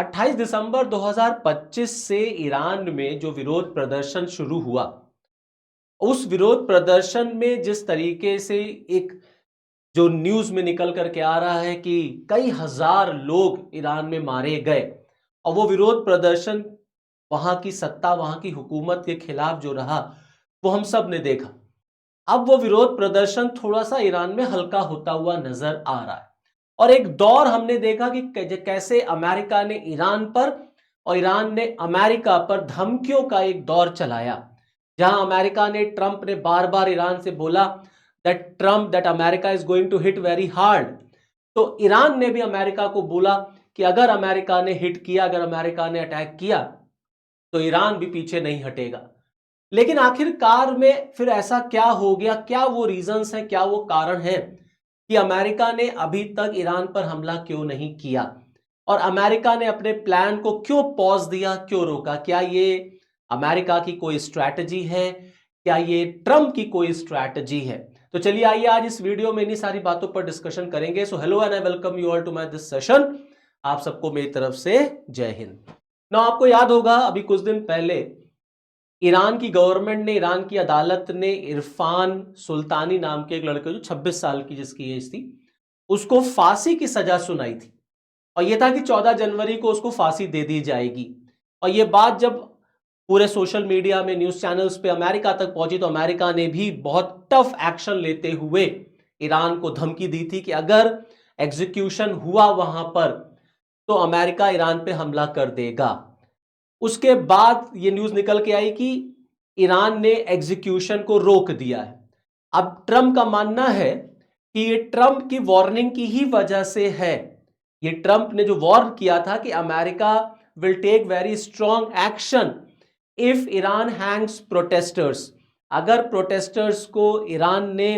28 दिसंबर 2025 से ईरान में जो विरोध प्रदर्शन शुरू हुआ, उस विरोध प्रदर्शन में जिस तरीके से एक जो न्यूज में निकल करके आ रहा है कि कई हजार लोग ईरान में मारे गए, और वो विरोध प्रदर्शन वहां की सत्ता, वहां की हुकूमत के खिलाफ जो रहा, वो हम सब ने देखा। अब वो विरोध प्रदर्शन थोड़ा सा ईरान में हल्का होता हुआ नजर आ रहा है, और एक दौर हमने देखा कि कैसे अमेरिका ने ईरान पर और ईरान ने अमेरिका पर धमकियों का एक दौर चलाया, जहां अमेरिका ने, ट्रंप ने बार बार ईरान से बोला that America is going to hit very hard. तो ईरान ने भी अमेरिका को बोला कि अगर अमेरिका ने हिट किया, अगर अमेरिका ने अटैक किया, तो ईरान भी पीछे नहीं हटेगा। लेकिन आखिरकार में फिर ऐसा क्या हो गया? क्या वो रीजंस हैं, क्या वो कारण है कि अमेरिका ने अभी तक ईरान पर हमला क्यों नहीं किया, और अमेरिका ने अपने प्लान को क्यों पॉज दिया, क्यों रोका? क्या ये अमेरिका की कोई स्ट्रैटेजी है? क्या ये ट्रंप की कोई स्ट्रैटेजी है? तो चलिए आइए आज इस वीडियो में इन्हीं सारी बातों पर डिस्कशन करेंगे। So hello and I welcome you all to my this session. आप सबको मेरी तरफ से जय हिंद। ना आपको याद होगा अभी कुछ दिन पहले ईरान की गवर्नमेंट ने, ईरान की अदालत ने इरफान सुल्तानी नाम के एक लड़के, जो 26 साल की जिसकी एज थी, उसको फांसी की सजा सुनाई थी। और यह था कि 14 जनवरी को उसको फांसी दे दी जाएगी। और यह बात जब पूरे सोशल मीडिया में, न्यूज चैनल्स पे अमेरिका तक पहुंची, तो अमेरिका ने भी बहुत टफ एक्शन लेते हुए ईरान को धमकी दी थी कि अगर एग्जीक्यूशन हुआ वहां पर, तो अमेरिका ईरान पे हमला कर देगा। उसके बाद ये न्यूज निकल के आई कि ईरान ने एग्जीक्यूशन को रोक दिया है। अब ट्रंप का मानना है कि ये ट्रंप की वार्निंग की ही वजह से है। ये ट्रंप ने जो वार्न किया था कि America will take very strong action if Iran hangs protesters. अगर प्रोटेस्टर्स को ईरान ने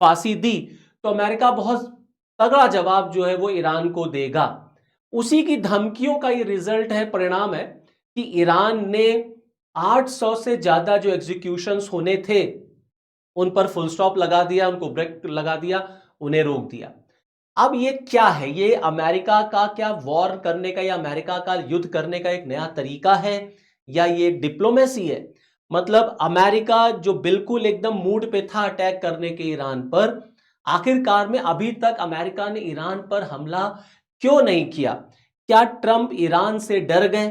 फांसी दी, तो अमेरिका बहुत तगड़ा जवाब जो है वो ईरान को देगा। उसी की धमकियों का ये रिजल्ट है, परिणाम है कि ईरान ने 800 से ज्यादा जो एग्जीक्यूशंस होने थे, उन पर फुल स्टॉप लगा दिया, उनको ब्रेक लगा दिया, उन्हें रोक दिया। अब ये क्या है? ये अमेरिका का क्या वॉर करने का या अमेरिका का युद्ध करने का एक नया तरीका है, या ये डिप्लोमेसी है? मतलब अमेरिका जो बिल्कुल एकदम मूड पे था अटैक करने के ईरान पर, आखिरकार में अभी तक अमेरिका ने ईरान पर हमला क्यों नहीं किया? क्या ट्रंप ईरान से डर गए?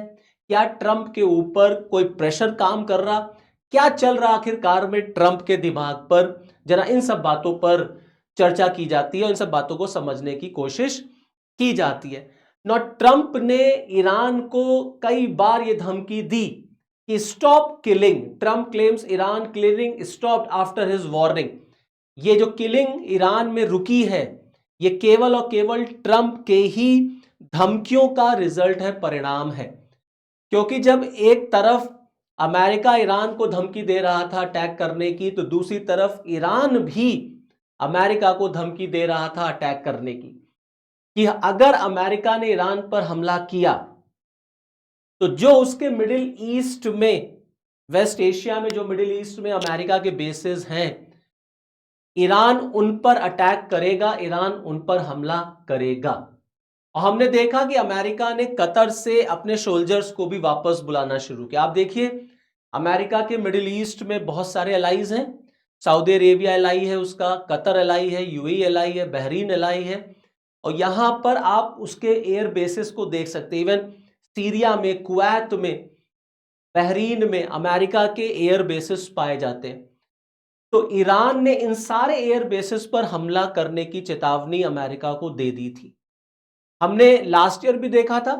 क्या ट्रंप के ऊपर कोई प्रेशर काम कर रहा? क्या चल रहा आखिरकार में ट्रंप के दिमाग पर? जरा इन सब बातों पर चर्चा की जाती है और इन सब बातों को समझने की कोशिश की जाती है। नॉट ट्रंप ने ईरान को कई बार यह धमकी दी कि stop killing. Trump claims Iran killing stopped after his warning. ये जो किलिंग ईरान में रुकी है, ये केवल और केवल ट्रंप के ही धमकियों का रिजल्ट है, परिणाम है। क्योंकि जब एक तरफ अमेरिका ईरान को धमकी दे रहा था अटैक करने की, तो दूसरी तरफ ईरान भी अमेरिका को धमकी दे रहा था अटैक करने की, कि अगर अमेरिका ने ईरान पर हमला किया, तो जो उसके मिडिल ईस्ट में, वेस्ट एशिया में जो मिडिल ईस्ट में अमेरिका के बेसेस हैं, ईरान उन पर अटैक करेगा, ईरान उन पर हमला करेगा। और हमने देखा कि अमेरिका ने कतर से अपने सोल्जर्स को भी वापस बुलाना शुरू किया। आप देखिए, अमेरिका के मिडिल ईस्ट में बहुत सारे एलाइज हैं। सऊदी अरेबिया एलाई है उसका, कतर एलाई है, यूएई एलाई है, बहरीन एलाई है। और यहां पर आप उसके एयर बेसिस को देख सकते हैं। इवन सीरिया में, कुवैत में, बहरीन में अमेरिका के एयर बेसिस पाए जाते हैं। तो ईरान ने इन सारे एयर बेसिस पर हमला करने की चेतावनी अमेरिका को दे दी थी। हमने लास्ट ईयर भी देखा था,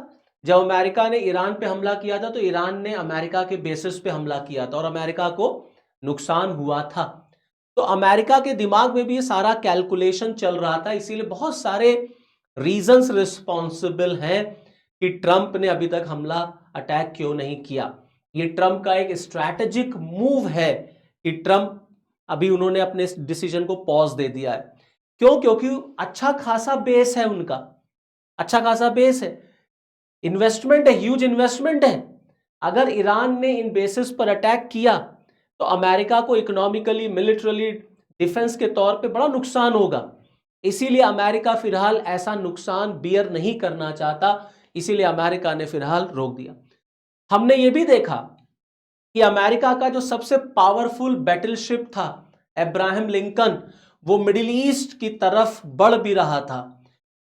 जब अमेरिका ने ईरान पे हमला किया था, तो ईरान ने अमेरिका के बेसिस पे हमला किया था और अमेरिका को नुकसान हुआ था। तो अमेरिका के दिमाग में भी ये सारा कैलकुलेशन चल रहा था। इसीलिए बहुत सारे रीजंस रिस्पॉन्सिबल हैं कि ट्रंप ने अभी तक हमला, अटैक क्यों नहीं किया। ये ट्रंप का एक स्ट्रैटेजिक मूव है कि ट्रंप अभी उन्होंने अपने डिसीजन को पॉज दे दिया है। क्यों? क्योंकि अच्छा खासा बेस है उनका, अच्छा खासा बेस है, इन्वेस्टमेंट है, ह्यूज इन्वेस्टमेंट है। अगर ईरान ने इन बेसिस पर अटैक किया, तो अमेरिका को इकोनॉमिकली, मिलिटरली, डिफेंस के तौर पे बड़ा नुकसान होगा। इसीलिए अमेरिका फिलहाल ऐसा नुकसान बियर नहीं करना चाहता, इसीलिए अमेरिका ने फिलहाल रोक दिया। हमने ये भी देखा कि अमेरिका का जो सबसे पावरफुल बैटलशिप था अब्राहम लिंकन, वो मिडिल ईस्ट की तरफ बढ़ भी रहा था।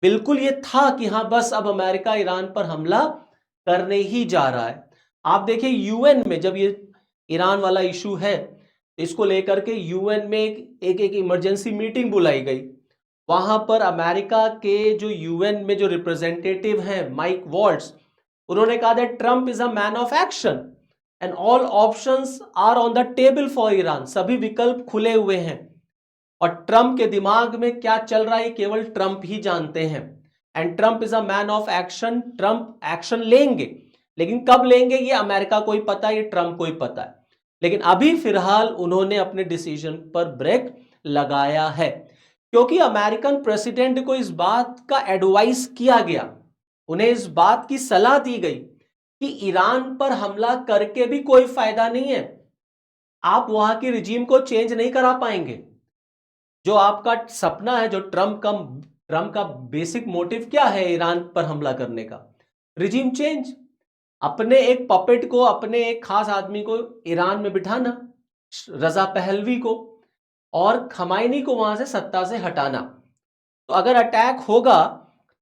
बिल्कुल ये था कि हाँ बस अब अमेरिका ईरान पर हमला करने ही जा रहा है। आप देखिए यूएन में जब ये ईरान वाला इशू है, इसको लेकर के यूएन में एक इमरजेंसी मीटिंग बुलाई गई। वहां पर अमेरिका के जो यूएन में जो रिप्रेजेंटेटिव हैं माइक वॉल्ट्स, उन्होंने कहा that Trump is a man of action and all options are on the table for Iran. सभी विकल्प खुले हुए हैं और ट्रम्प के दिमाग में क्या चल रहा है केवल ट्रम्प ही जानते हैं। And Trump is a man of action, Trump action लेंगे, लेकिन कब लेंगे ये अमेरिका को ही पता है, ये ट्रम्प को ही पता है। लेकिन अभी फिलहाल उन्होंने अपने डिसीजन पर ब्रेक लगाया है, क्योंकि अमेरिकन प्रेसिडेंट को इस बात का एडवाइस किया गया, उन्हें इस बात की सलाह दी गई कि ईरान पर हमला करके भी कोई फायदा नहीं है, आप वहां की रिजीम को चेंज नहीं करा पाएंगे। जो आपका सपना है, जो ट्रम्प का बेसिक मोटिव क्या है ईरान पर हमला करने का? रिजीम चेंज, अपने एक पपेट को, अपने एक खास आदमी को ईरान में बिठाना, रजा पहलवी को, और खमाइनी को वहां से सत्ता से हटाना। तो अगर अटैक होगा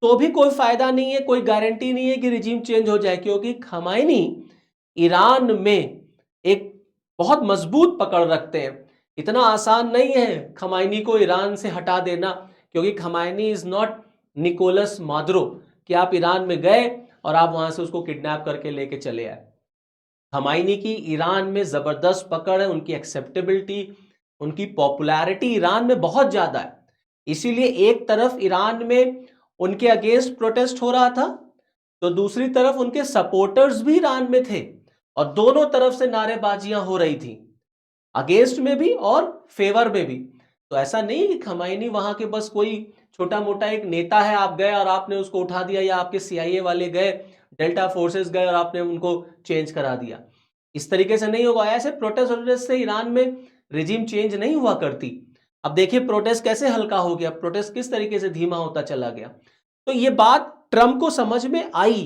तो भी कोई फायदा नहीं है, कोई गारंटी नहीं है कि रिजीम चेंज हो जाए, क्योंकि खमाइनी ईरान में एक बहुत मजबूत पकड़ रखते हैं। इतना आसान नहीं है खमाइनी को ईरान से हटा देना, क्योंकि खमाइनी इज नॉट निकोलस मादुरो कि आप ईरान में गए और आप वहां से उसको किडनैप करके लेके चले आए। खमाइनी की ईरान में जबरदस्त पकड़ है, उनकी एक्सेप्टेबिलिटी, उनकी पॉपुलैरिटी ईरान में बहुत ज्यादा है। इसीलिए एक तरफ ईरान में उनके अगेंस्ट प्रोटेस्ट हो रहा था, तो दूसरी तरफ उनके सपोर्टर्स भी ईरान में थे और दोनों तरफ से नारेबाजियां हो रही थी, अगेंस्ट में भी और फेवर में भी। तो ऐसा नहीं कि खमाइनी वहां के बस कोई छोटा मोटा एक नेता है, आप गए और आपने उसको उठा दिया, या आपके सीआईए वाले गए, डेल्टा फोर्सेस गए और आपने उनको चेंज करा दिया। इस तरीके से नहीं होगा। ऐसे प्रोटेस्ट से ईरान में रिजीम चेंज नहीं हुआ करती। अब देखिए प्रोटेस्ट कैसे हल्का हो गया, प्रोटेस्ट किस तरीके से धीमा होता चला गया। तो ये बात ट्रम्प को समझ में आई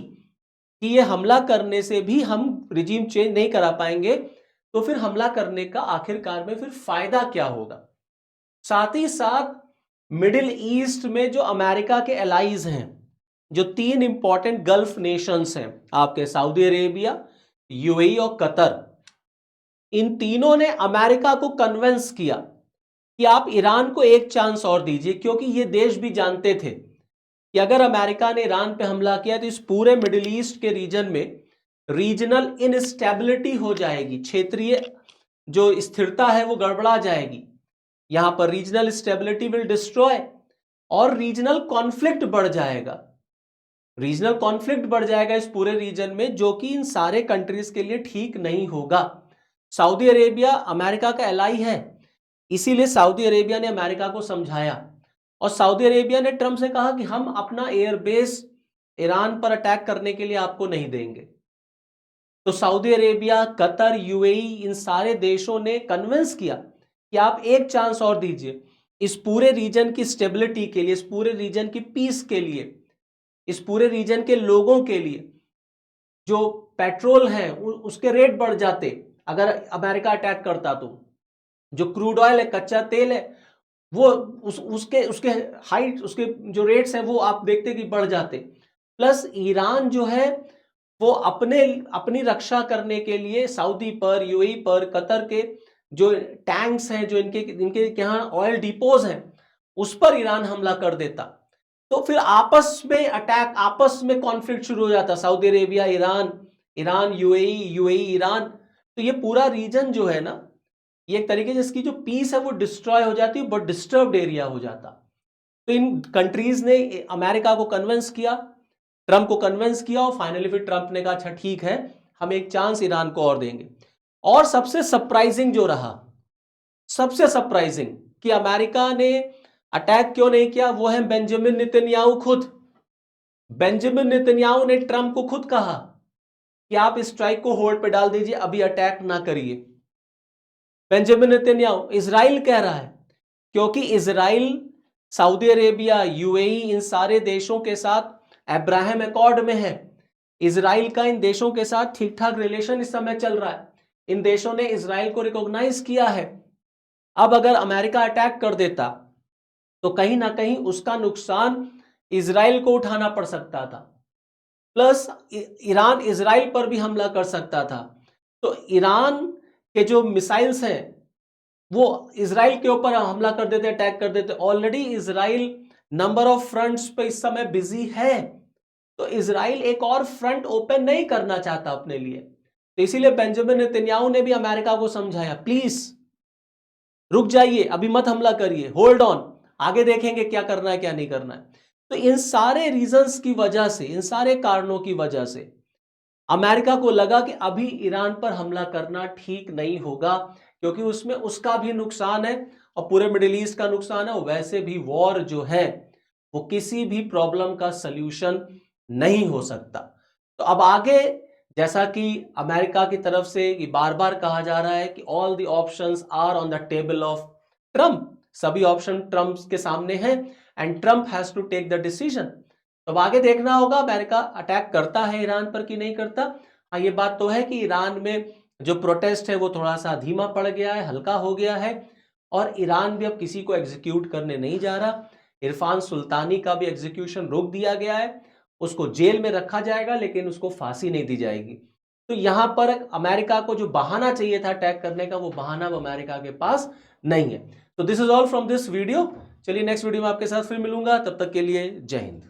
कि ये हमला करने से भी हम रिजीम चेंज नहीं करा पाएंगे, तो फिर हमला करने का आखिरकार में फिर फायदा क्या होगा। साथ ही साथ मिडिल ईस्ट में जो अमेरिका के एलाइज हैं, जो तीन इंपॉर्टेंट गल्फ नेशंस हैं आपके, सऊदी अरेबिया, यूएई और कतर, इन तीनों ने अमेरिका को कन्विंस किया कि आप ईरान को एक चांस और दीजिए, क्योंकि ये देश भी जानते थे कि अगर अमेरिका ने ईरान पे हमला किया तो इस पूरे मिडिल ईस्ट के रीजन में रीजनल इनस्टेबिलिटी हो जाएगी, क्षेत्रीय जो स्थिरता है वो गड़बड़ा जाएगी, यहां पर रीजनल स्टेबिलिटी विल डिस्ट्रॉय और रीजनल कॉन्फ्लिक्ट बढ़ जाएगा। रीजनल कॉन्फ्लिक्ट बढ़ जाएगा इस पूरे रीजन में, जो कि इन सारे कंट्रीज के लिए ठीक नहीं होगा। सऊदी अरेबिया अमेरिका का एलाई है, इसीलिए सऊदी अरेबिया ने अमेरिका को समझाया और सऊदी अरेबिया ने ट्रम्प से कहा कि हम अपना एयरबेस ईरान पर अटैक करने के लिए आपको नहीं देंगे। तो सऊदी अरेबिया, कतर, यूएई, इन सारे देशों ने कन्विंस किया कि आप एक चांस और दीजिए इस पूरे रीजन की स्टेबिलिटी के लिए, इस पूरे रीजन की पीस के लिए, इस पूरे रीजन के लोगों के लिए। जो पेट्रोल है उसके रेट बढ़ जाते अगर अमेरिका अटैक करता, तो जो क्रूड ऑयल है, कच्चा तेल है, वो उसके उसके हाइट, उसके जो रेट्स हैं वो आप देखते कि बढ़ जाते। प्लस ईरान जो है वो अपनी रक्षा करने के लिए सऊदी पर, यूएई पर, कतर के जो टैंक्स हैं, जो इनके यहाँ ऑयल डिपोज हैं, उस पर ईरान हमला कर देता, तो फिर आपस में अटैक, आपस में कॉन्फ्लिक्ट शुरू हो जाता, Saudi Arabia Iran, Iran UAE, UAE Iran. तो ये पूरा रीजन जो है ना, ये एक तरीके से इसकी जो पीस है वो डिस्ट्रॉय हो जाती है, बहुत डिस्टर्ब्ड एरिया हो जाता। तो इन कंट्रीज ने अमेरिका को कन्विंस किया, ट्रम्प को कन्विंस किया, और फाइनली फिर ट्रम्प ने कहा अच्छा ठीक है, हम एक चांस ईरान को और देंगे। और सबसे सरप्राइजिंग जो रहा, सबसे सरप्राइजिंग कि अमेरिका ने अटैक क्यों नहीं किया, वो है बेंजामिन नेतन्याहू खुद। बेंजामिन नेतन्याहू ने ट्रम्प को खुद कहा कि आप स्ट्राइक को होल्ड पे डाल दीजिए, अभी अटैक ना करिए। बेंजामिन नेतन्याहू, इजराइल कह रहा है, क्योंकि इजराइल, सऊदी अरेबिया, यूएई, इन सारे देशों के साथ अब्राहम अकॉर्ड में है। इजराइल का इन देशों के साथ ठीक ठाक रिलेशन इस समय चल रहा है, इन देशों ने इजराइल को रिकॉग्नाइज किया है। अब अगर अमेरिका अटैक कर देता तो कहीं ना कहीं उसका नुकसान इजराइल को उठाना पड़ सकता था, प्लस ईरान इजराइल पर भी हमला कर सकता था। तो ईरान के जो मिसाइल्स हैं वो इजराइल के ऊपर हमला कर देते, अटैक कर देते। Already Israel number of fronts पे इस समय बिजी है, तो इजराइल एक और फ्रंट ओपन नहीं करना चाहता अपने लिए। तो इसीलिए बेंजामिन नेतन्याहू ने भी अमेरिका को समझाया, प्लीज रुक जाइए, अभी मत हमला करिए, होल्ड ऑन, आगे देखेंगे क्या करना है क्या नहीं करना है। तो इन सारे रीजंस की वजह से, इन सारे कारणों की वजह से अमेरिका को लगा कि अभी ईरान पर हमला करना ठीक नहीं होगा, क्योंकि उसमें उसका भी नुकसान है और पूरे मिडिल ईस्ट का नुकसान है। वैसे भी वॉर जो है वो किसी भी प्रॉब्लम का सल्यूशन नहीं हो सकता। तो अब आगे जैसा कि अमेरिका की तरफ से ये बार बार कहा जा रहा है कि all the options are on the table of Trump, सभी ऑप्शन ट्रम्प के सामने हैं and Trump has to take the decision. तो अब आगे देखना होगा अमेरिका अटैक करता है ईरान पर कि नहीं करता। हाँ, ये बात तो है कि ईरान में जो प्रोटेस्ट है वो थोड़ा सा धीमा पड़ गया है, हल्का हो गया है, और ईरान भी अब किसी को एग्जीक्यूट करने नहीं जा रहा। इरफान सुल्तानी का भी एग्जीक्यूशन रोक दिया गया है, उसको जेल में रखा जाएगा लेकिन उसको फांसी नहीं दी जाएगी। तो यहां पर अमेरिका को जो बहाना चाहिए था अटैक करने का, वो बहाना अब अमेरिका के पास नहीं है। तो this is all from this video. चलिए नेक्स्ट वीडियो में आपके साथ फिर मिलूंगा, तब तक के लिए जय हिंद।